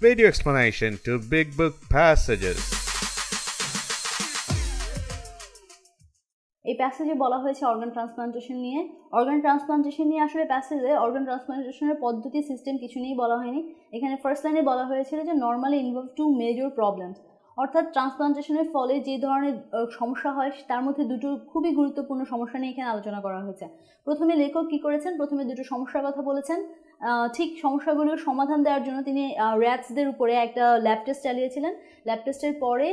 video explanation to big book passages. এই প্যাসেজে বলা হয়েছে অর্গান ট্রান্সপ্লান্টেশন নিয়ে। অর্গান ট্রান্সপ্লান্টেশন নিয়ে আসলে প্যাসেজে অর্গান ট্রান্সপ্লান্টেশনের পদ্ধতি সিস্টেম কিছু নিয়েই বলা হয়নি। এখানে ফার্স্ট লাইনে বলা হয়েছিল যে normally involve two major problems, অর্থাৎ ট্রান্সপ্লান্টেশনের ফলে যে ধরনের সমস্যা হয় তার মধ্যে দুটো খুবই গুরুত্বপূর্ণ সমস্যা নিয়ে এখানে আলোচনা করা হয়েছে। প্রথমে লেখক কী করেছেন, প্রথমে দুটো সমস্যার কথা বলেছেন। ঠিক সমস্যাগুলোর সমাধান দেওয়ার জন্য তিনি র্যাটসদের উপরে একটা ল্যাব টেস্ট চালিয়েছিলেন। ল্যাব টেস্টের পরে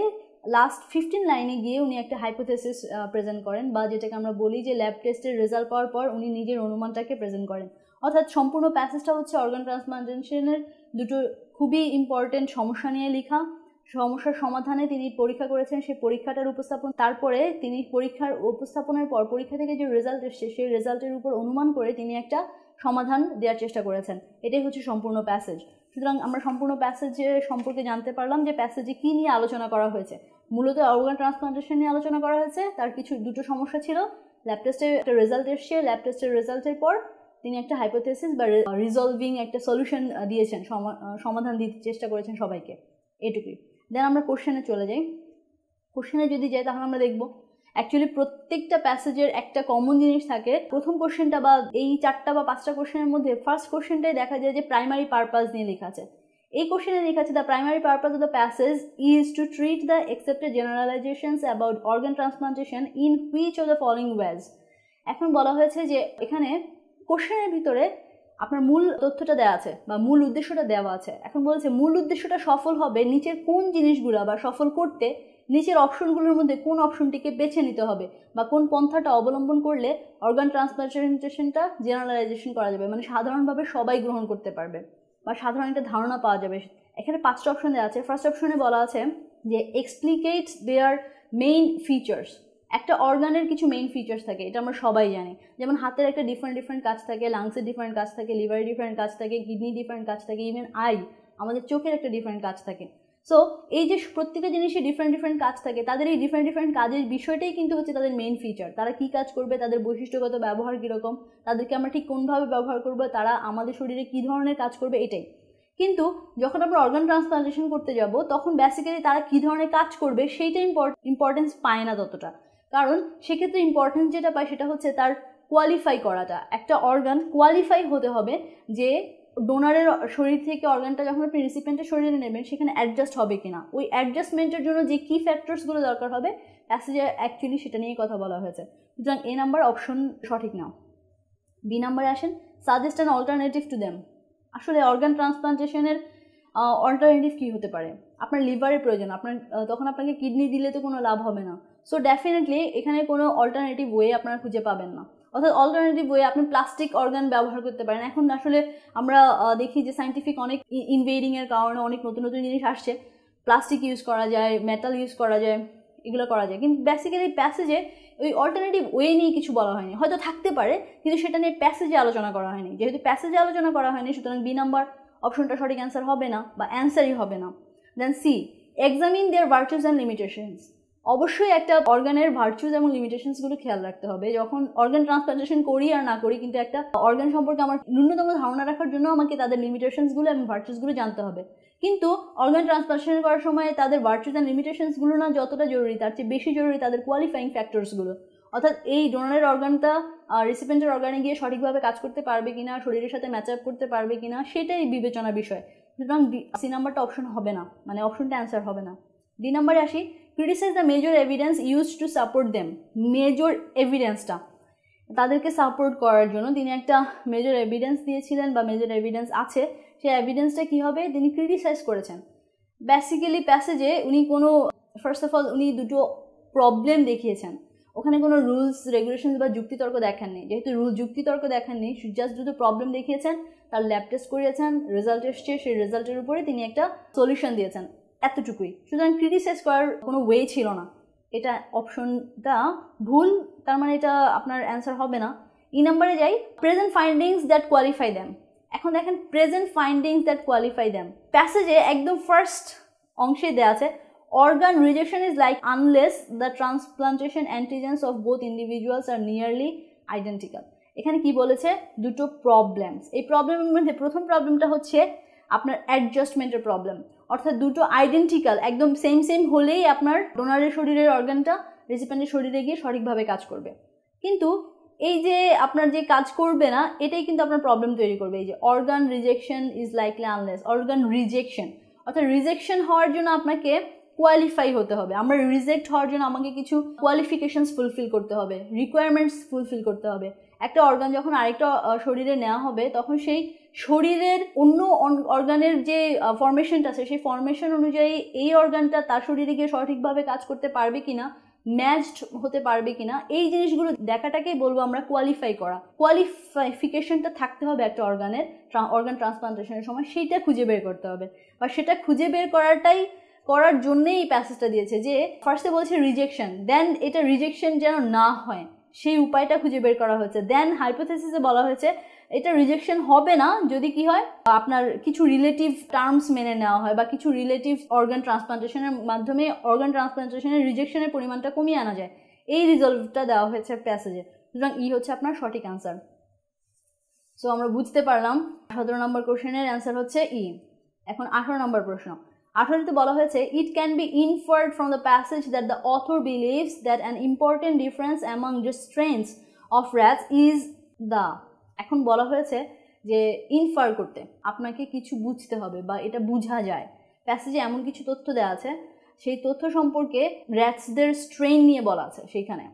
লাস্ট 15 লাইনে গিয়ে উনি একটা হাইপোথেসিস প্রেজেন্ট করেন, বা যেটাকে আমরা বলি যে ল্যাব টেস্টের রেজাল্ট পাওয়ার পর উনি নিজের অনুমানটাকে প্রেজেন্ট করেন। অর্থাৎ সম্পূর্ণ প্যাসেজটা হচ্ছে অর্গান ট্রান্সপ্লান্টেশনের দুটো খুবই ইম্পর্টেন্ট সমস্যা নিয়ে লেখা। সমস্যার সমাধানে তিনি পরীক্ষা করেছেন, সেই পরীক্ষাটার উপস্থাপন, তারপরে তিনি পরীক্ষার উপস্থাপনের পর পরীক্ষা থেকে যে রেজাল্ট এসছে সেই রেজাল্টের উপর অনুমান করে তিনি একটা সমাধান দেওয়ার চেষ্টা করেছেন। এটাই হচ্ছে সম্পূর্ণ প্যাসেজ। সুতরাং আমরা সম্পূর্ণ প্যাসেজের সম্পর্কে জানতে পারলাম যে প্যাসেজে কী নিয়ে আলোচনা করা হয়েছে। মূলত অর্গান ট্রান্সপ্লান্টেশন নিয়ে আলোচনা করা হয়েছে। তার দুটো সমস্যা ছিল, ল্যাব টেস্টের একটা রেজাল্ট এসছে, ল্যাব টেস্টের রেজাল্টের পর তিনি একটা হাইপোথেসিস বা রিজলভিং একটা সলিউশন দিয়েছেন, সমাধান দিতে চেষ্টা করেছেন সবাইকে, এটুকুই। দেন আমরা কোশ্চেনে চলে যাই। কোশ্চেনে যদি যাই তাহলে আমরা দেখব অ্যাকচুয়ালি প্রত্যেকটা প্যাসেজের একটা কমন জিনিস থাকে। প্রথম কোশ্চেনটা বা এই 4টা বা 5টা কোশ্চেনের মধ্যে ফার্স্ট কোশ্চেনটাই দেখা যায় যে প্রাইমারি পারপাস নিয়ে লেখা আছে। এই কোশ্চেনে লেখা আছে the primary purpose of the passage is to treat the accepted generalisations about organ transplantation in which of the following ways. এখন বলা হয়েছে যে এখানে কোশ্চেনের ভিতরে আপনার মূল তথ্যটা দেওয়া আছে বা মূল উদ্দেশ্যটা দেওয়া আছে। এখন বলছে মূল উদ্দেশ্যটা সফল হবে নিচের কোন জিনিসগুলো বা সফল করতে নিচের অপশনগুলোর মধ্যে কোন অপশনটিকে বেছে নিতে হবে বা কোন পন্থাটা অবলম্বন করলে অর্গান ট্রান্সপ্লান্টেশনটা জেনারেলাইজেশন করা যাবে, মানে সাধারণভাবে সবাই গ্রহণ করতে পারবে বা সাধারণ একটা ধারণা পাওয়া যাবে। এখানে 5টা অপশন দেওয়া আছে। ফার্স্ট অপশনে বলা আছে যে এক্সপ্লিকেটস দেয়ার মেইন ফিচার্স। একটা অর্গানের কিছু মেইন ফিচার্স থাকে, এটা আমরা সবাই জানি। যেমন হাতের একটা ডিফারেন্ট কাজ থাকে, লাংসের ডিফারেন্ট কাজ থাকে, লিভারের ডিফারেন্ট কাজ থাকে, কিডনি ডিফারেন্ট কাজ থাকে, ইভেন আই আমাদের চোখের একটা ডিফারেন্ট কাজ থাকে। সো এই যে প্রত্যেকটা জিনিসের ডিফারেন্ট কাজ থাকে, তাদের এই ডিফারেন্ট কাজের বিষয়টাই কিন্তু হচ্ছে তাদের মেইন ফিচার। তারা কী কাজ করবে, তাদের বৈশিষ্ট্যগত ব্যবহার কীরকম, তাদেরকে আমরা ঠিক কোনভাবে ব্যবহার করবো, তারা আমাদের শরীরে কী ধরনের কাজ করবে, এটাই। কিন্তু যখন আমরা অর্গান ট্রান্সপ্লান্টেশন করতে যাব তখন বেসিক্যালি তারা কী ধরনের কাজ করবে সেইটা ইম্পর্টেন্স পায় না ততটা। কারণ সেক্ষেত্রে ইম্পর্টেন্স যেটা পায় সেটা হচ্ছে তার কোয়ালিফাই করাটা। একটা অর্গান কোয়ালিফাই হতে হবে যে ডোনারের শরীর থেকে অর্গানটা যখন আপনি রিসিপিয়েন্টের শরীরে নেবেন সেখানে অ্যাডজাস্ট হবে কিনা, ওই অ্যাডজাস্টমেন্টের জন্য যে কী ফ্যাক্টরসগুলো দরকার হবে প্যাসেজে অ্যাকচুয়ালি সেটা নিয়ে কথা বলা হয়েছে। সুতরাং এ নাম্বার অপশন সঠিক নাও। বি নাম্বারে আসেন, suggest an alternative to them. আসলে অর্গান ট্রান্সপ্লান্টেশনের অল্টারনেটিভ কী হতে পারে? আপনার লিভারের প্রয়োজন, তখন আপনাকে কিডনি দিলে তো কোনো লাভ হবে না। সো ডেফিনেটলি এখানে কোনো অল্টারনেটিভ ওয়ে আপনারা খুঁজে পাবেন না। অর্থাৎ অল্টারনেটিভ ওয়ে আপনি প্লাস্টিক অর্গান ব্যবহার করতে পারেন। এখন আসলে আমরা দেখি যে সায়েন্টিফিক অনেক ইনভেডিংয়ের কারণে অনেক নতুন জিনিস আসছে, প্লাস্টিক ইউজ করা যায়, মেটাল ইউজ করা যায়, এগুলো করা যায়। কিন্তু বেসিক্যালি প্যাসেজে ওই অল্টারনেটিভ ওয়ে নিয়ে কিছু বলা হয়নি, হয়তো থাকতে পারে কিন্তু সেটা নিয়ে প্যাসেজে আলোচনা করা হয়নি। যেহেতু প্যাসেজে আলোচনা করা হয়নি সুতরাং বি নাম্বার অপশনটা সঠিক অ্যান্সার হবে না বা অ্যান্সারই হবে না। Then C, examine their virtues and limitations. অবশ্যই একটা অর্গানের ভার্চুস এবং লিমিটেশনসগুলো খেয়াল রাখতে হবে। যখন অর্গান ট্রান্সপ্লান্টেশন করি আর না করি, কিন্তু একটা অর্গান সম্পর্কে আমার ন্যূনতম ধারণা রাখার জন্য আমাকে তাদের লিমিটেশনসগুলো এবং ভার্চুসগুলো জানতে হবে। কিন্তু অর্গান ট্রান্সপ্লান্টেশন করার সময় তাদের ভার্চুস অ্যান্ড লিমিটেশনসগুলো না যতটা জরুরি তার চেয়ে বেশি জরুরি তাদের কোয়ালিফাইং ফ্যাক্টরসগুলো। অর্থাৎ এই ডোনারের অর্গানটা রিসিপিয়েন্টের অর্গানে গিয়ে সঠিকভাবে কাজ করতে পারবে কিনা, শরীরের সাথে ম্যাচ আপ করতে পারবে কিনা, সেটাই বিবেচনার বিষয়। সুতরাং সি নাম্বারটা অপশন হবে না, মানে অপশনটা অ্যান্সার হবে না। ডি নাম্বারে আসি, criticise the major evidence used to support them. Major এভিডেন্সটা তাদেরকে সাপোর্ট করার জন্য তিনি একটা মেজর এভিডেন্স দিয়েছিলেন বা মেজর এভিডেন্স আছে, সেই এভিডেন্সটা কী হবে তিনি ক্রিটিসাইজ করেছেন। বেসিক্যালি প্যাসেজে উনি কোনো ফার্স্ট অফ অল উনি দুটো প্রবলেম দেখিয়েছেন, ওখানে কোনো রুলস রেগুলেশন বা যুক্তিতর্ক দেখাননি। যেহেতু যুক্তিতর্ক দেখাননি, জাস্ট দুটো প্রবলেম দেখিয়েছেন, তার ল্যাব টেস্ট করিয়েছেন, রেজাল্ট এসছে, সেই রেজাল্টের উপরে তিনি একটা সলিউশন দিয়েছেন, এতটুকুই। সুতরাং ক্রিটিসাইজ করার কোনো ওয়ে ছিল না। এটা অপশনটা ভুল, তার মানে এটা আপনার অ্যান্সার হবে না। ই নাম্বারে যাই, present findings that qualify them. এখন দেখেন present findings that qualify them প্যাসেজে একদম ফার্স্ট অংশে দেওয়া আছে, organ rejection is like unless the transplantation antigens of both individuals are nearly identical. এখানে কি বলেছে? দুটো প্রবলেমস। এই প্রবলেমের মধ্যে প্রথম প্রবলেমটা হচ্ছে আপনার অ্যাডজাস্টমেন্টের প্রবলেম, অর্থাৎ দুটো আইডেন্টিক্যাল একদম সেম হলেই আপনার ডোনারের শরীরের অর্গানটা রেসিপিয়েন্টের শরীরে গিয়ে সঠিকভাবে কাজ করবে। কিন্তু এই যে আপনার যে কাজ করবে না, এটাই কিন্তু আপনার প্রবলেম তৈরি করবে। এই যে organ rejection is likely unless, organ rejection অর্থাৎ রিজেকশন হওয়ার জন্য আপনাকে কোয়ালিফাই হতে হবে। আমরা রিজেক্ট হওয়ার জন্য আমাকে কিছু কোয়ালিফিকেশনস ফুলফিল করতে হবে, রিকোয়ারমেন্টস ফুলফিল করতে হবে। একটা অর্গান যখন আরেকটা শরীরে নেওয়া হবে তখন সেই শরীরের অন্য অর্গানের যে ফরমেশনটা আছে সেই ফরমেশন অনুযায়ী এই অর্গানটা তার শরীরে গিয়ে সঠিকভাবে কাজ করতে পারবে কিনা, ম্যাচড হতে পারবে কিনা, এই জিনিসগুলো দেখাটাকেই বলবো আমরা কোয়ালিফাই করা। কোয়ালিফিকেশনটা থাকতে হবে একটা অর্গানের অর্গান ট্রান্সপ্লান্টেশনের সময়, সেইটা খুঁজে বের করতে হবে। বা সেটা খুঁজে বের করার জন্যই এই প্যাসেজটা দিয়েছে যে ফার্স্টে বলছে রিজেকশন, দেন এটা রিজেকশন যেন না হয় সেই উপায়টা খুঁজে বের করা হয়েছে। দেন হাইপোথেসিসে বলা হয়েছে এটা রিজেকশন হবে না যদি কি হয়, আপনার কিছু রিলেটিভ টার্মস মেনে নেওয়া হয় বা কিছু রিলেটিভ অর্গান ট্রান্সপ্লান্টেশনের মাধ্যমে অর্গান ট্রান্সপ্লান্টেশনের রিজেকশনের পরিমাণটা কমিয়ে আনা যায়। এই রিজলভটা দেওয়া হয়েছে প্যাসেজে। সুতরাং ই হচ্ছে আপনার সঠিক অ্যান্সার। সো আমরা বুঝতে পারলাম 17 নম্বর কোশ্চেনের অ্যান্সার হচ্ছে ই। এখন 18 নম্বর প্রশ্ন। 18তে বলা হয়েছে it can be inferred from the passage that the author believes that an important difference among the strains of rats is the. এখন বলা হয়েছে যে ইনফার করতে আপনাকে কিছু বুঝতে হবে বা এটা বোঝা যায়। প্যাসেজে এমন কিছু তথ্য দেওয়া আছে, সেই তথ্য সম্পর্কে র্যাটসদের স্ট্রেন নিয়ে বলা আছে। সেইখানে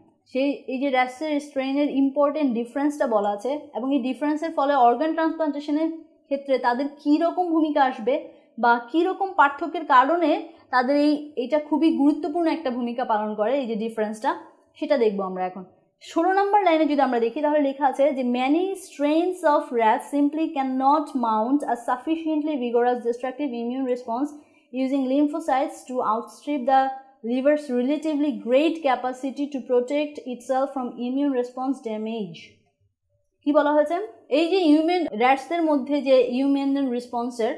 এই যে র্যাটসের স্ট্রেনের ইম্পর্টেন্ট ডিফারেন্সটা বলা আছে এবং এই ডিফারেন্সের ফলে অর্গান ট্রান্সপ্লান্টেশনের ক্ষেত্রে তাদের কী রকম ভূমিকা আসবে বা কী রকম পার্থক্যের কারণে তাদের এইটা খুবই গুরুত্বপূর্ণ একটা ভূমিকা পালন করে, এই যে ডিফারেন্সটা, সেটা দেখবো আমরা এখন। 16 নম্বর লাইনে যদি আমরা দেখি তাহলে লেখা আছে যে many strains of rats simply cannot mount a sufficiently vigorous destructive immune response using lymphocytes to outstrip the liver's relatively great capacity to protect itself from immune response damage. কি বলা হয়েছে, এই যে র্যাটসদের মধ্যে যে ইমিউন রেসপন্সের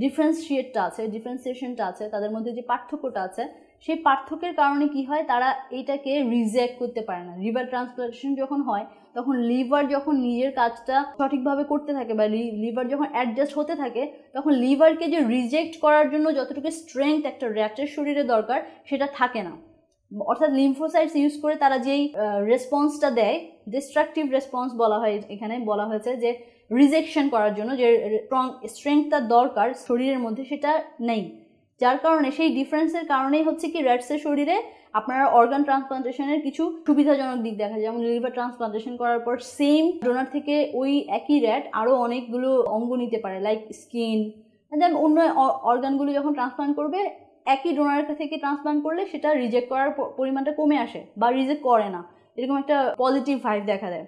ডিফারেন্সিয়েশনটা আছে, তাদের মধ্যে যে পার্থক্যটা আছে, সেই পার্থক্যের কারণে কি হয়, তারা এটাকে রিজেক্ট করতে পারে না। লিভার ট্রান্সপ্লান্টেশন যখন হয় তখন লিভার যখন নিজের কাজটা সঠিকভাবে করতে থাকে বা লিভার যখন অ্যাডজাস্ট হতে থাকে তখন লিভারকে যে রিজেক্ট করার জন্য যতটুকু স্ট্রেংথ একটা র্যাটের শরীরে দরকার সেটা থাকে না। অর্থাৎ লিম্ফোসাইটস ইউজ করে তারা যেই রেসপন্সটা দেয়, ডিস্ট্রাকটিভ রেসপন্স বলা হয়, এখানে বলা হয়েছে যে রিজেকশন করার জন্য যে স্ট্রেংথটা দরকার শরীরের মধ্যে সেটা নেই। যার কারণে সেই ডিফারেন্সের কারণেই হচ্ছে কি র্যাটসের শরীরে আপনারা অর্গান ট্রান্সপ্লান্টেশনের কিছু সুবিধাজনক দিক দেখা যায়। যেমন লিভার ট্রান্সপ্লান্টেশন করার পর সেম ডোনার থেকে ওই একই র্যাট আরও অনেকগুলো অঙ্গ নিতে পারে, লাইক স্কিন। দেন অন্য অর্গানগুলো যখন ট্রান্সপ্লান্ট করবে একই ডোনার থেকে ট্রান্সপ্লান্ট করলে সেটা রিজেক্ট করার পরিমাণটা কমে আসে বা রিজেক্ট করে না, এরকম একটা পজিটিভ ভাইব দেখা দেয়।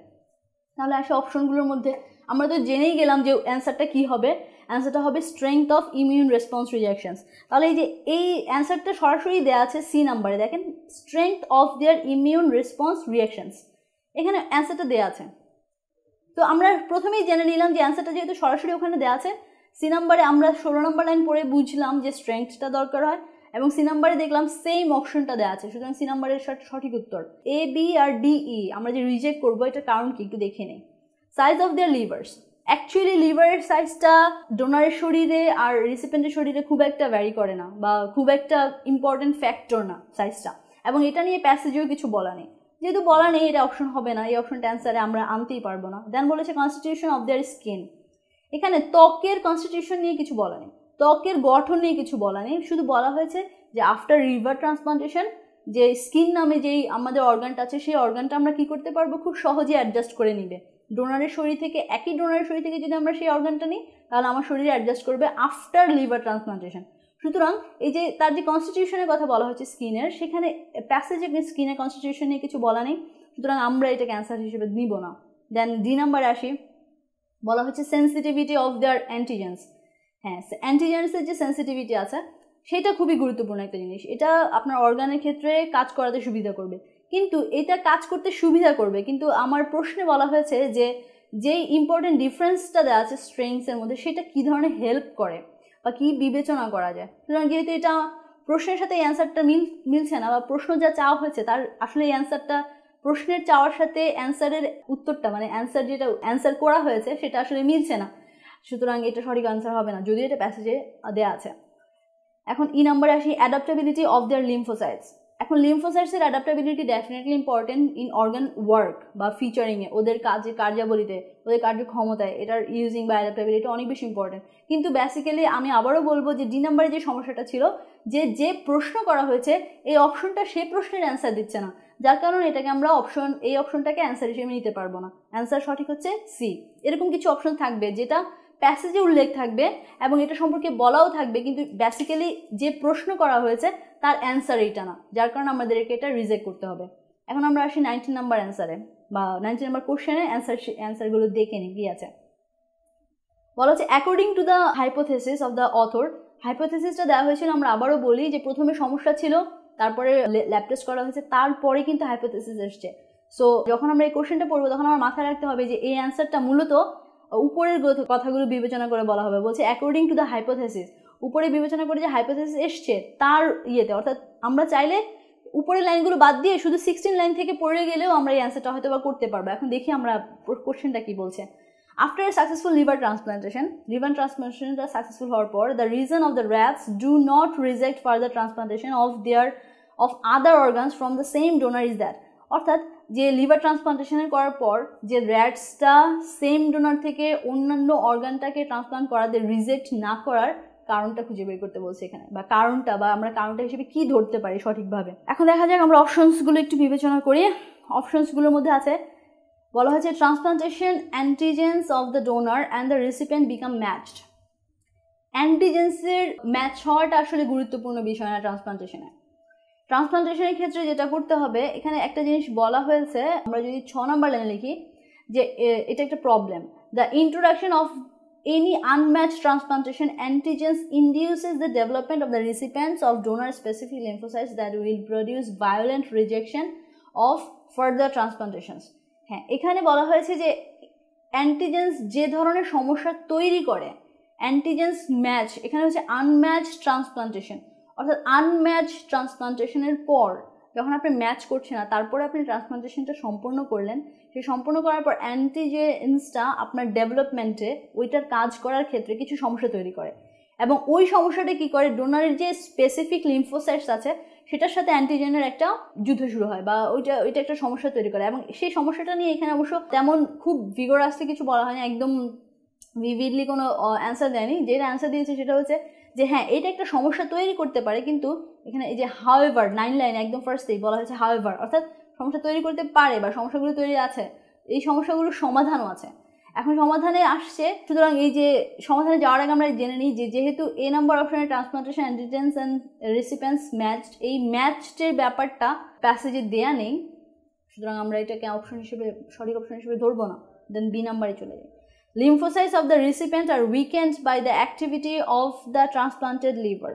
তাহলে আসে অপশনগুলোর মধ্যে আমরা তো জেনেই গেলাম যে অ্যান্সারটা কী হবে, অ্যান্সারটা হবে strength of immune response reactions. তাহলে এই যে এই অ্যান্সারটা সরাসরি দেওয়া আছে সি নাম্বারে, দেখেন strength of their immune response reactions, এখানে অ্যান্সারটা দেওয়া আছে। তো আমরা প্রথমেই জেনে নিলাম যে অ্যান্সারটা যেহেতু সরাসরি ওখানে দেওয়া আছে, সি নাম্বারে আমরা 16 নম্বর লাইন পড়ে বুঝলাম যে স্ট্রেংথটা দরকার হয় এবং সি নাম্বারে দেখলাম সেম অপশনটা দেওয়া আছে। সুতরাং সি নাম্বারের সঠিক উত্তর এ, বি আর ডি, ই। আমরা যে রিজেক্ট করবো এটার কারণ কি একটু দেখে নেই। Size of their livers, actually লিভারের সাইজটা ডোনারের শরীরে আর রিসিপিয়েন্টের শরীরে খুব একটা ভ্যারি করে না বা খুব একটা ইম্পর্টেন্ট ফ্যাক্টর না সাইজটা, এবং এটা নিয়ে প্যাসেজেও কিছু বলা নেই। যেহেতু বলা নেই এটা অপশন হবে না, এই অপশনটা অ্যান্সারে আমরা আনতেই পারবো না। দেন বলেছে কনস্টিটিউশন অফ দেয়ার স্কিন, এখানে ত্বকের কনস্টিটিউশন নিয়ে কিছু বলা নেই, ত্বকের গঠন নিয়ে কিছু বলা নেই, শুধু বলা হয়েছে যে আফটার লিভার ট্রান্সপ্লান্টেশন যে স্কিন নামে যেই আমাদের অর্গানটা আছে সেই অর্গানটা আমরা কি করতে পারবো, খুব সহজে অ্যাডজাস্ট করে নিবে। ডোনারের শরীর থেকে, একই ডোনারের শরীর থেকে যদি আমরা সেই অর্গানটা নিই তাহলে আমার শরীরে অ্যাডজাস্ট করবে আফটার লিভার ট্রান্সপ্লান্টেশন। সুতরাং এই যে তার যে কনস্টিটিউশনের কথা বলা হচ্ছে স্কিনের, সেখানে প্যাসেজে স্কিনের কনস্টিটিউশন নিয়ে কিছু বলা নেই, সুতরাং আমরা এটাকে অ্যান্সার হিসেবে নিব না। দেন ডি নাম্বারে আসি, বলা হচ্ছে সেন্সিটিভিটি অফ দেয়ার অ্যান্টিজেন্স। হ্যাঁ, অ্যান্টিজেন্সের যে সেন্সিটিভিটি আছে সেটা খুবই গুরুত্বপূর্ণ একটা জিনিস, এটা আপনার অর্গানের ক্ষেত্রে কাজ করাতে সুবিধা করবে। কিন্তু এটা কাজ করতে সুবিধা করবে, কিন্তু আমার প্রশ্নে বলা হয়েছে যে যেই ইম্পর্টেন্ট ডিফারেন্সটা দেওয়া আছে স্ট্রেংথসের মধ্যে সেটা কী ধরনের হেল্প করে বা কী বিবেচনা করা যায়। সুতরাং যেহেতু এটা প্রশ্নের সাথে এই অ্যান্সারটা মিলছে না বা প্রশ্ন যা চাওয়া হয়েছে তার আসলে এই অ্যান্সারটা প্রশ্নের চাওয়ার সাথে অ্যান্সারের উত্তরটা মানে অ্যান্সার যেটা অ্যান্সার করা হয়েছে সেটা আসলে মিলছে না। সুতরাং এটা সঠিক আনসার হবে না, যদিও এটা প্যাসেজে দেওয়া আছে। এখন ই নাম্বারে আসি, অ্যাডাপ্টেবিলিটি অফ দেয়ার লিম্ফোসাইটস। এখন লিম্ফোসাইটসের adaptability definitely important in organ work বা ফিচারিংয়ে, ওদের কার্যাবলীতে, ওদের কার্যক্ষমতায় এটার ইউজিং বা অ্যাডাপ্টেবিলিটি অনেক বেশি ইম্পর্টেন্ট। কিন্তু বেসিক্যালি আমি আবারও বলবো যে ডি নাম্বারে যে সমস্যাটা ছিল, যে প্রশ্ন করা হয়েছে এই অপশনটা সেই প্রশ্নের অ্যান্সার দিচ্ছে না, যার কারণে এটাকে আমরা এই অপশনটাকে অ্যান্সার হিসেবে নিতে পারবো না। অ্যান্সার সঠিক হচ্ছে সি। এরকম কিছু অপশন থাকবে যেটা প্যাসেজে উল্লেখ থাকবে এবং এটা সম্পর্কে বলাও থাকবে, কিন্তু বেসিক্যালি যে প্রশ্ন করা হয়েছে তার অ্যান্সার এইটা না, যার কারণে আমাদেরকে এটা রিজেক্ট করতে হবে। এখন আমরা আসি 19 নাম্বার অ্যান্সারে বা 19 নাম্বার কোশ্চেনে অ্যান্সারগুলো দেখে নিই কি আছে। বলা হচ্ছে according to the hypothesis of the author. হাইপোথেসিসটা দেওয়া হয়েছিল, আমরা আবারও বলি যে প্রথমে সমস্যা ছিল, তারপরে ল্যাব টেস্ট করা হয়েছে, তারপরে কিন্তু হাইপোথেসিস এসছে। সো যখন আমরা এই কোশ্চেনটা পড়বো তখন আমার মাথায় রাখতে হবে যে এই অ্যান্সারটা মূলত উপরের কথাগুলো বিবেচনা করে বলা হবে। বলছে অ্যাকর্ডিং টু দ্য হাইপোথেসিস, উপরে বিবেচনা করে যে হাইপোথেসিস এসছে তার ইয়েতে, অর্থাৎ আমরা চাইলে উপরের লাইনগুলো বাদ দিয়ে শুধু 16 লাইন থেকে পড়ে গেলেও আমরা এই অ্যান্সারটা হয়তো বা করতে পারবো। এখন দেখি আমরা কোশ্চেনটা কি বলছে। আফটার এ সাকসেসফুল লিভার ট্রান্সপ্লান্টেশনটা সাকসেসফুল হওয়ার পর the reason of the rats do not reject further transplantation of other organs from the same donor is that. অর্থাৎ যে লিভার ট্রান্সপ্লান্টেশনের করার পর যে র্যাটসটা সেম ডোনার থেকে অন্যান্য অর্গানটাকে ট্রান্সপ্লান্ট করাতে রিজেক্ট না করার কারণটা খুঁজে বের করতে বলছে এখানে, বা কারণটা, বা আমরা কারণটা হিসেবে কি ধরতে পারি সঠিকভাবে। এখন দেখা যাক আমরা অপশনসগুলো একটু বিবেচনা করি। অপশনসগুলোর মধ্যে আছে, বলা হয়েছে transplantation antigens of the donor and the recipient become matched. অ্যান্টিজেন্সের ম্যাচ হওয়াটা আসলে গুরুত্বপূর্ণ বিষয় না ট্রান্সপ্লান্টেশনে। ট্রান্সপ্লান্টেশনের ক্ষেত্রে যেটা করতে হবে, এখানে একটা জিনিস বলা হয়েছে, আমরা যদি 6 নাম্বার লাইনে লিখি যে এটা একটা problem. The introduction of any unmatched transplantation antigens induces the development of the recipients of donor-specific lymphocytes that will produce violent rejection of further transplantations. হ্যাঁ, এখানে বলা হয়েছে যে অ্যান্টিজেন্স যে ধরনের সমস্যা তৈরি করে, অ্যান্টিজেন্স ম্যাচ, এখানে হচ্ছে আনম্যাচড ট্রান্সপ্লান্টেশন, অর্থাৎ আনম্যাচড ট্রান্সপ্লান্টেশনের পর যখন আপনি ম্যাচ করছে না, তারপরে আপনি ট্রান্সপ্লান্টেশনটা সম্পূর্ণ করলেন, সেই সম্পূর্ণ করার পর অ্যান্টিজেন্সটা আপনার ডেভেলপমেন্টে ওইটার কাজ করার ক্ষেত্রে কিছু সমস্যা তৈরি করে, এবং ওই সমস্যাটা কি করে, ডোনারের যে স্পেসিফিক লিম্ফোসাইটস আছে সেটার সাথে অ্যান্টিজেনের একটা যুদ্ধ শুরু হয়, বা ওইটা একটা সমস্যা তৈরি করে। এবং সেই সমস্যাটা নিয়ে এখানে অবশ্য তেমন খুব ভিগোরাসলি কিছু বলা হয়নি, একদম ভিভিডলি কোনো অ্যান্সার দেয়নি। যেটা অ্যান্সার দিয়েছে সেটা হচ্ছে যে হ্যাঁ, এটা একটা সমস্যা তৈরি করতে পারে, কিন্তু এখানে এই যে হাউএভার 9 লাইনে একদম ফার্স্টেই বলা হয়েছে হাউএভার, অর্থাৎ সমস্যা তৈরি করতে পারে বা সমস্যাগুলো তৈরি আছে, এই সমস্যাগুলোর সমাধানও আছে। এখন সমাধানে আসছে, সুতরাং এই যে সমাধানে যাওয়ার আগে আমরা জেনে নিই যে যেহেতু এ নাম্বার অপশনে transplantation antigens and recipients matched, এই ম্যাচডের ব্যাপারটা প্যাসেজে দেয়া নেই, সুতরাং আমরা এটাকে অপশন হিসেবে, সঠিক অপশন হিসেবে ধরবো না। দেন বি নাম্বারে চলে যাই। Lymphocytes of the recipient are weakened by the activity of the transplanted liver.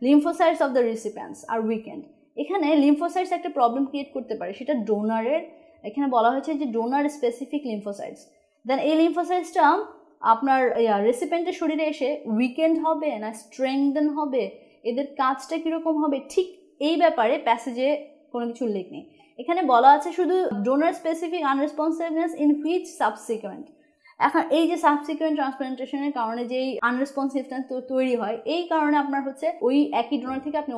Lymphocytes of the recipients are weakened. এখানে লিম্ফোসাইটস একটা প্রবলেম ক্রিয়েট করতে পারে, সেটা ডোনারের, এখানে বলা হয়েছে যে ডোনার স্পেসিফিক লিম্ফোসাইটস। দেন এই লিম্ফোসাইটসটা আপনার রেসিপিয়েন্টের শরীরে এসে উইকেন্ড হবে না স্ট্রেংথেন হবে, এদের কাজটা কীরকম হবে, ঠিক এই ব্যাপারে প্যাসেজে কোনো কিছু উল্লেখ নেই। এখানে বলা আছে শুধু donor specific unresponsiveness in which subsequent. এখন এই যে সাবসিকুয়েন্ট ট্রান্সপ্লান্টেশনের কারণে যেই আনরেসপন্সিভনেস তৈরি হয়, এই কারণে আপনার হচ্ছে ওই একই ডোনার থেকে আপনি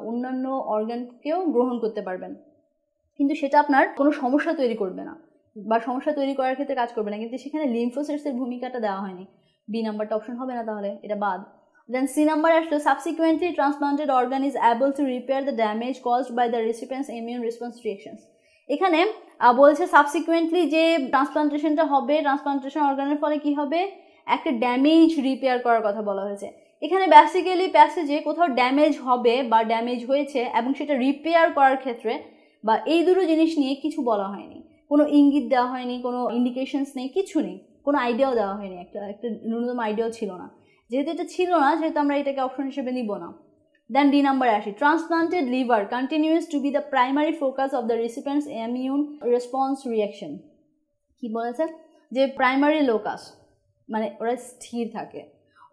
অন্যান্য অর্গানকেও গ্রহণ করতে পারবেন, কিন্তু সেটা আপনার কোনো সমস্যা তৈরি করবে না বা সমস্যা তৈরি করার ক্ষেত্রে কাজ করবে না, কিন্তু সেখানে লিম্ফোসাইটসের ভূমিকাটা দেওয়া হয়নি। বি নাম্বারটা অপশন হবে না, তাহলে এটা বাদ। দেন সি নাম্বার আসলে subsequently transplanted organ is able to repair the damage caused by the recipient's immune response reactions. এখানে বলছে সাবসিকুয়েন্টলি যে ট্রান্সপ্লান্টেশনটা হবে, ট্রান্সপ্লান্টেশন অর্গানের ফলে কি হবে, একটা ড্যামেজ রিপেয়ার করার কথা বলা হয়েছে। এখানে বেসিক্যালি প্যাসেজে কোথাও ড্যামেজ হবে বা ড্যামেজ হয়েছে এবং সেটা রিপেয়ার করার ক্ষেত্রে বা এই দুটো জিনিস নিয়ে কিছু বলা হয়নি, কোনো ইঙ্গিত দেওয়া হয়নি, কোনো ইন্ডিকেশনস নেই, কিছু নেই, কোনো আইডিয়াও দেওয়া হয়নি, একটা ন্যূনতম আইডিয়াও ছিল না। যেহেতু এটা ছিল না, সেহেতু আমরা এটাকে অপশন হিসেবে নিব না। Then D number আসি, transplanted liver continues to be the primary focus of the recipient's immune response reaction. কি বলেছে যে প্রাইমারি লোকাস মানে ওরা স্থির থাকে,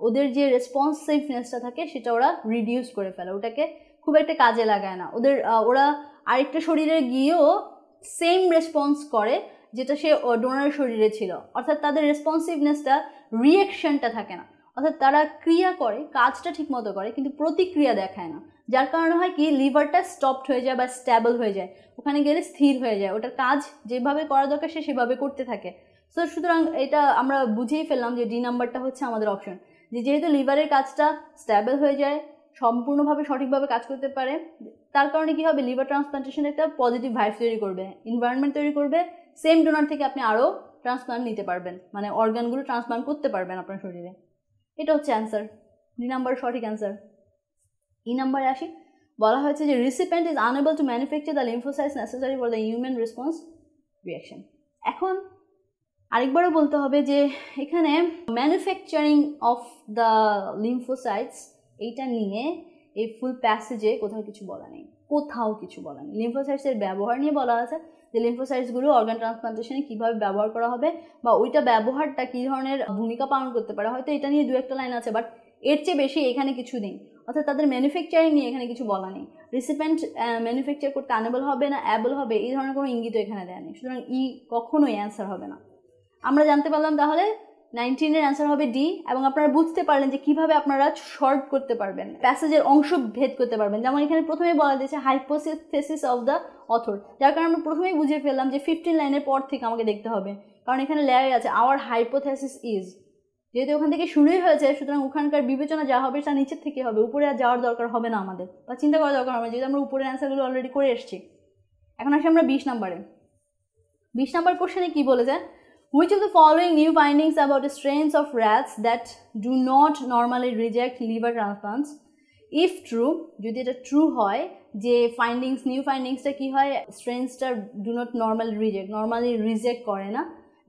ওদের যে রেসপন্সিভনেসটা থাকে সেটা ওরা রিডিউস করে ফেলে, ওটাকে খুব একটা কাজে লাগায় না, ওরা আরেকটা শরীরে গিয়েও সেম রেসপন্স করে যেটা সে ডোনারের শরীরে ছিল, অর্থাৎ তাদের রেসপন্সিভনেসটা, রিঅ্যাকশনটা থাকে না, অর্থাৎ তারা ক্রিয়া করে, কাজটা ঠিক মতো করে কিন্তু প্রতিক্রিয়া দেখায় না, যার কারণে হয় কি লিভারটা স্টপড হয়ে যায় বা স্ট্যাবল হয়ে যায়, ওখানে গেলে স্থির হয়ে যায়, ওটার কাজ যেভাবে করা দরকার সে সেভাবে করতে থাকে। সো সুতরাং এটা আমরা বুঝেই ফেললাম যে ডি নাম্বারটা হচ্ছে আমাদের অপশন, যে যেহেতু লিভারের কাজটা স্ট্যাবল হয়ে যায়, সম্পূর্ণভাবে সঠিকভাবে কাজ করতে পারে, তার কারণে কি হবে, লিভার ট্রান্সপ্লান্টেশন একটা পজিটিভ ভাইব তৈরি করবে, এনভায়রনমেন্ট তৈরি করবে, সেম ডোনার থেকে আপনি আরও ট্রান্সপ্লান্ট নিতে পারবেন, মানে অর্গানগুলো ট্রান্সপ্লান্ট করতে পারবেন আপনার শরীরে। এটা হচ্ছে অ্যান্সার, ডি নাম্বার সঠিক অ্যান্সার। ই নাম্বারে আসি, বলা হয়েছে যে recipient is unable to manufacture the lymphocytes necessary for the human response reaction. এখন আরেকবারও বলতে হবে যে এখানে ম্যানুফ্যাকচারিং অফ দ্য লিম্ফোসাইটস এইটা নিয়ে এই ফুল প্যাসেজে কোথাও কিছু বলা নেই, কোথাও কিছু বলা নেই। লিম্ফোসাইটসের ব্যবহার নিয়ে বলা আছে যে লিম্ফোসাইটসগুলো অর্গান ট্রান্সপ্লান্টেশনে কীভাবে ব্যবহার করা হবে বা ওইটা ব্যবহারটা কী ধরনের ভূমিকা পালন করতে পারে, হয়তো এটা নিয়ে দু একটা লাইন আছে, বাট এর চেয়ে বেশি এখানে কিছু নেই, অর্থাৎ তাদের ম্যানুফ্যাকচারিং নিয়ে এখানে কিছু বলা নেই। রিসিপিয়েন্ট ম্যানুফ্যাকচার করতে আনেবল হবে না অ্যাবল হবে এই ধরনের কোনো ইঙ্গিত এখানে দেয়া নেই, সুতরাং ই কখনোই অ্যান্সার হবে না। আমরা জানতে পারলাম তাহলে 19-এর অ্যান্সার হবে ডি, এবং আপনারা বুঝতে পারলেন যে কীভাবে আপনারা শর্ট করতে পারবেন, প্যাসেজের অংশ ভেদ করতে পারবেন। যেমন এখানে প্রথমেই বলা দিয়েছে হাইপোথিসিস অফ দ্য অথর, যার কারণে আমরা প্রথমেই বুঝে ফেললাম যে 15 লাইনের পর থেকে আমাকে দেখতে হবে, কারণ এখানে লেয়ার আছে আওয়ার হাইপোথিসিস ইজ, যেহেতু ওখান থেকে শুরুই হয়েছে সুতরাং ওখানকার বিবেচনা যা হবে তা নিচের থেকে হবে, উপরে আর যাওয়ার দরকার হবে না আমাদের, বা চিন্তা করার দরকার হবে, যেহেতু আমরা উপরের অ্যান্সারগুলো অলরেডি করে এসেছি। এখন আসি আমরা 20 নাম্বারে। 20 নাম্বার কোশ্চেনে কী বলেছে, which of the following new findings about strains of rats that do not normally reject liver transplants, if true, যদি এটা ট্রু হয় যে নিউ ফাইন্ডিংসটা কী হয়, স্ট্রেনসটা ডু নট নর্মালি রিজেক্ট করে না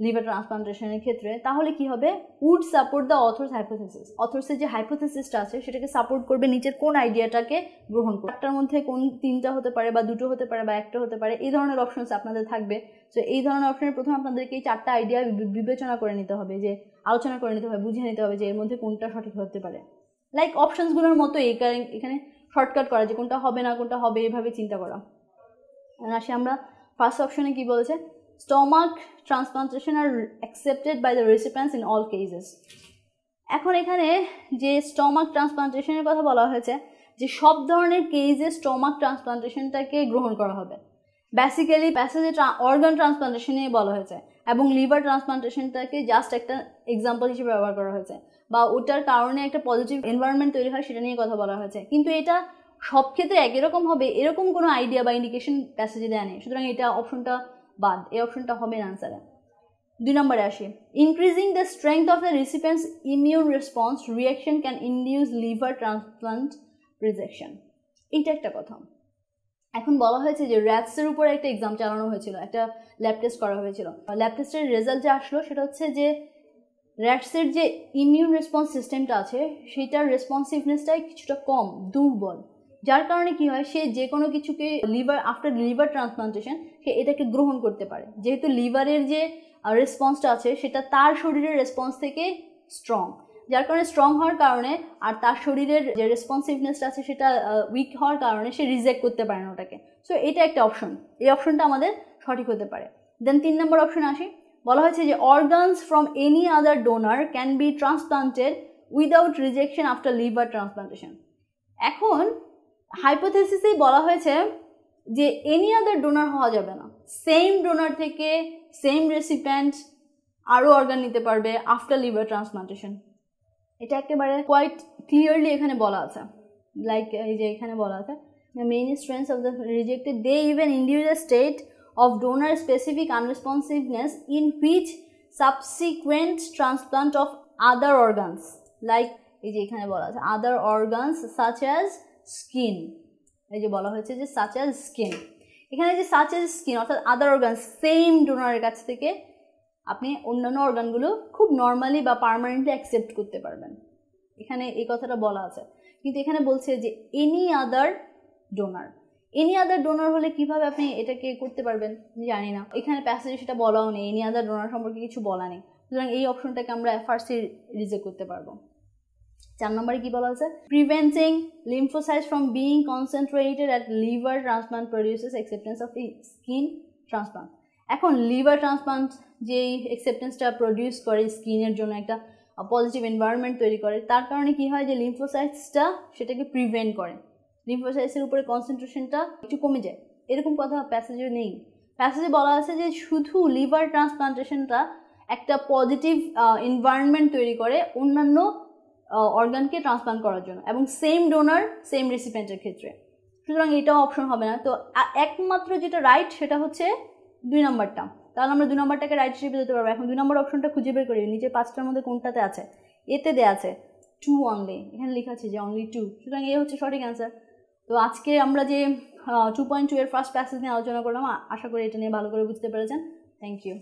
লিভার ট্রান্সপ্লান্টেশনের ক্ষেত্রে, তাহলে কি হবে, would support the author's hypothesis, অথর্সের যে হাইপোথিসিসটা আছে সেটাকে সাপোর্ট করবে, নিচের কোন আইডিয়াটাকে গ্রহণ করবে, একটার মধ্যে কোন 3টা হতে পারে বা 2টো হতে পারে বা 1টা হতে পারে, এই ধরনের অপশনস আপনাদের থাকবে। সো এই ধরনের অপশনের প্রথমে আপনাদেরকে এই 4টা আইডিয়া বিবেচনা করে নিতে হবে, যে আলোচনা করে নিতে হবে, বুঝে নিতে হবে যে এর মধ্যে কোনটা সঠিক হতে পারে, লাইক অপশনসগুলোর মতো এখানে শর্টকাট করা, যে কোনটা হবে না কোনটা হবে এভাবে চিন্তা করা। আসি আমরা ফার্স্ট অপশনে কি বলেছে, stomach transplantation are accepted by the recipients in all cases. এখন এখানে যে স্টমাক ট্রান্সপ্লান্টেশনের কথা বলা হয়েছে, যে সব ধরনের কেসে স্টমাক ট্রান্সপ্লান্টেশনটাকে গ্রহণ করা হবে, বেসিক্যালি প্যাসেজে অর্গান ট্রান্সপ্লান্টেশন নিয়ে বলা হয়েছে এবং লিভার ট্রান্সপ্লান্টেশনটাকে জাস্ট একটা এক্সাম্পল হিসেবে ব্যবহার করা হয়েছে, বা ওটার কারণে একটা পজিটিভ এনভায়রনমেন্ট তৈরি হয় সেটা নিয়ে কথা বলা হয়েছে, কিন্তু এটা সব ক্ষেত্রে একই রকম হবে এরকম কোনো আইডিয়া বা ইন্ডিকেশন প্যাসেজে দেয়া নেই, সুতরাং এটা অপশনটা বাদ, এই অপশনটা হবে না আনসারে। 2 নম্বরে আসি, increasing the strength of the রিসিপিয়েন্টস immune response reaction can induce liver transplant rejection, এইটা একটা কথা। এখন বলা হয়েছে যে র্যাটসের উপরে একটা এক্সাম চালানো হয়েছিল, একটা ল্যাব টেস্ট করা হয়েছিল, ল্যাব টেস্টের রেজাল্ট যে আসলো সেটা হচ্ছে যে র্যাটসের যে ইমিউন রেসপন্স সিস্টেমটা আছে সেটার রেসপন্সিভনেসটাই কিছুটা কম, দুর্বল, যার কারণে কি হয়, সে যে কোনো কিছুকে আফটার লিভার ট্রান্সপ্লান্টেশন সে এটাকে গ্রহণ করতে পারে, যেহেতু লিভারের যে রেসপন্সটা আছে সেটা তার শরীরের রেসপন্স থেকে স্ট্রং, যার কারণে স্ট্রং হওয়ার কারণে আর তার শরীরের যে রেসপন্সিভনেসটা আছে সেটা উইক হওয়ার কারণে সে রিজেক্ট করতে পারে না ওটাকে। সো এটা একটা অপশন, এই অপশনটা আমাদের সঠিক হতে পারে। দেন 3 নম্বর অপশন আসি, বলা হয়েছে যে organs from any other donor can be transplanted without rejection after liver transplantation. এখন হাইপোথিসিসেই বলা হয়েছে যে এনি আদার ডোনার হওয়া যাবে না, সেম ডোনার থেকে সেম রেসিপিয়েন্ট আরও অর্গান নিতে পারবে আফটার লিভার ট্রান্সপ্লান্টেশন, এটা একেবারে কোয়াইট ক্লিয়ারলি এখানে বলা আছে, লাইক এই যে এখানে বলা আছে the main strengths of the rejected they even induce a state of donor specific unresponsiveness in which subsequent transplant of other organs, like এই যে এখানে বলা আছে other organs such as skin, এই যে বলা হয়েছে যে সাচ অ্যাজ স্কিন, এখানে যে সাচ অ্যাজ স্কিন অর্থাৎ আদার অর্গান সেম ডোনারের কাছ থেকে আপনি অন্যান্য অর্গানগুলো খুব নর্মালি বা পার্মানেন্টলি অ্যাকসেপ্ট করতে পারবেন, এখানে এই কথাটা বলা আছে। কিন্তু এখানে বলছে যে এনি আদার ডোনার হলে কিভাবে আপনি এটাকে করতে পারবেন জানি না, এখানে প্যাসেজে সেটা বলাও নেই, এনি আদার ডোনার সম্পর্কে কিছু বলা নেই, সুতরাং এই অপশনটাকে আমরা ফার্স্টে রিজেক্ট করতে পারবো। 4 নম্বরে কি বলা হয়েছে, preventing lymphocytes from being concentrated at liver transplant produces acceptance of skin transplant. এখন লিভার ট্রান্সপ্লান্ট যেই অ্যাকসেপ্টেন্সটা প্রডিউস করে স্কিনের জন্য একটা পজিটিভ এনভায়রনমেন্ট তৈরি করে, তার কারণে কি হয় যে লিম্ফোসাইটসটা সেটাকে প্রিভেন্ট করে, লিম্ফোসাইটসের উপরে কনসেন্ট্রেশনটা একটু কমে যায়। এরকম কথা প্যাসেজে নেই। প্যাসেজে বলা আছে যে শুধু লিভার ট্রান্সপ্লান্টেশনটা একটা পজিটিভ এনভায়রনমেন্ট তৈরি করে অন্যান্য অর্গানকে ট্রান্সপ্লান্ট করার জন্য, এবং সেম ডোনার সেম রেসিপিয়েন্টের ক্ষেত্রে। সুতরাং এটাও অপশন হবে না। তো একমাত্র যেটা রাইট সেটা হচ্ছে 2 নম্বরটা। তাহলে আমরা 2 নম্বরটাকে রাইট হিসেবে দিতে পারবো। এখন 2 নম্বর অপশনটা খুঁজে বের করি, নিচে 5টার মধ্যে কোনটাতে আছে। এতে দেওয়া আছে 2 অনলি, এখানে লেখা আছে যে অনলি 2, সুতরাং এ হচ্ছে সঠিক অ্যান্সার। তো আজকে আমরা যে 2.2 এর ফার্স্ট প্যাসেজ নিয়ে আলোচনা করলাম, আশা করি এটা নিয়ে ভালো করে বুঝতে পেরেছেন। Thank you.